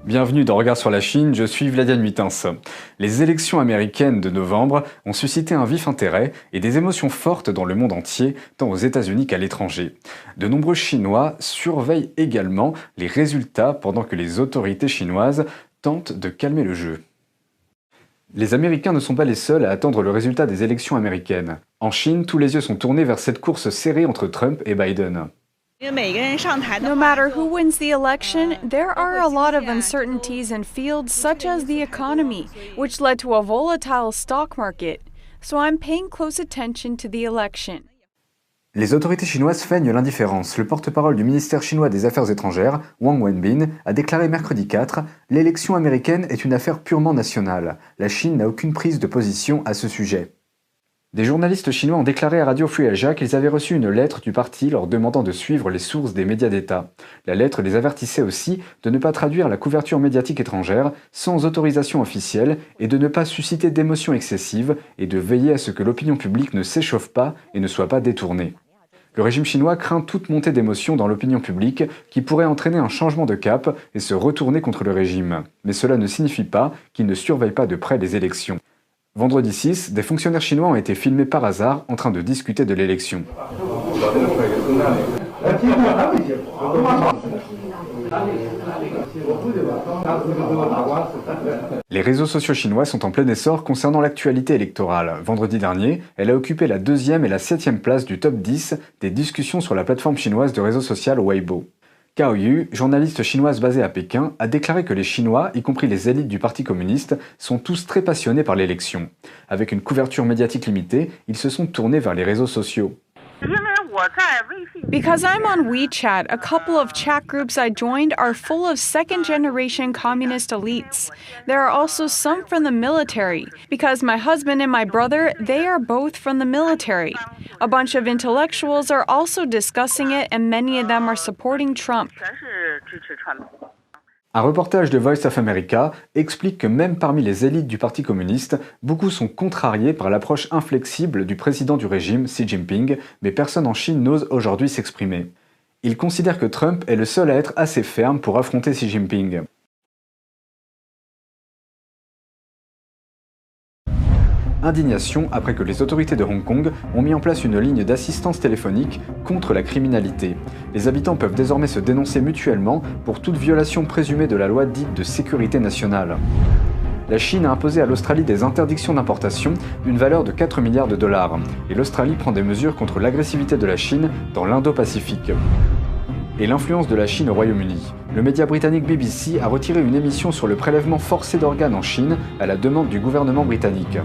Bienvenue dans Regard sur la Chine, je suis Vladian Huitens. Les élections américaines de novembre ont suscité un vif intérêt et des émotions fortes dans le monde entier, tant aux États-Unis qu'à l'étranger. De nombreux Chinois surveillent également les résultats pendant que les autorités chinoises tentent de calmer le jeu. Les Américains ne sont pas les seuls à attendre le résultat des élections américaines. En Chine, tous les yeux sont tournés vers cette course serrée entre Trump et Biden. No matter who wins the election, there are a lot of uncertainties in fields such as the economy, which led to a volatile stock market. So I'm paying close attention to the election. Les autorités chinoises feignent l'indifférence. Le porte-parole du ministère chinois des Affaires étrangères, Wang Wenbin, a déclaré mercredi 4 « L'élection américaine est une affaire purement nationale. La Chine n'a aucune prise de position à ce sujet ». Des journalistes chinois ont déclaré à Radio Free Asia qu'ils avaient reçu une lettre du parti leur demandant de suivre les sources des médias d'État. La lettre les avertissait aussi de ne pas traduire la couverture médiatique étrangère sans autorisation officielle et de ne pas susciter d'émotions excessives et de veiller à ce que l'opinion publique ne s'échauffe pas et ne soit pas détournée. Le régime chinois craint toute montée d'émotions dans l'opinion publique qui pourrait entraîner un changement de cap et se retourner contre le régime. Mais cela ne signifie pas qu'il ne surveille pas de près les élections. Vendredi 6, des fonctionnaires chinois ont été filmés par hasard en train de discuter de l'élection. Les réseaux sociaux chinois sont en plein essor concernant l'actualité électorale. Vendredi dernier, elle a occupé la 2e et la 7e place du top 10 des discussions sur la plateforme chinoise de réseau social Weibo. Cao Yu, journaliste chinoise basée à Pékin, a déclaré que les Chinois, y compris les élites du Parti communiste, sont tous très passionnés par l'élection. Avec une couverture médiatique limitée, ils se sont tournés vers les réseaux sociaux. Because I'm on WeChat, a couple of chat groups I joined are full of second-generation communist elites. There are also some from the military, because my husband and my brother, they are both from the military. A bunch of intellectuals are also discussing it, and many of them are supporting Trump. Un reportage de Voice of America explique que même parmi les élites du Parti communiste, beaucoup sont contrariés par l'approche inflexible du président du régime, Xi Jinping, mais personne en Chine n'ose aujourd'hui s'exprimer. Ils considèrent que Trump est le seul à être assez ferme pour affronter Xi Jinping. Indignation après que les autorités de Hong Kong ont mis en place une ligne d'assistance téléphonique contre la criminalité. Les habitants peuvent désormais se dénoncer mutuellement pour toute violation présumée de la loi dite de sécurité nationale. La Chine a imposé à l'Australie des interdictions d'importation d'une valeur de 4 milliards de dollars, et l'Australie prend des mesures contre l'agressivité de la Chine dans l'Indo-Pacifique. Et l'influence de la Chine au Royaume-Uni. Le média britannique BBC a retiré une émission sur le prélèvement forcé d'organes en Chine à la demande du gouvernement britannique.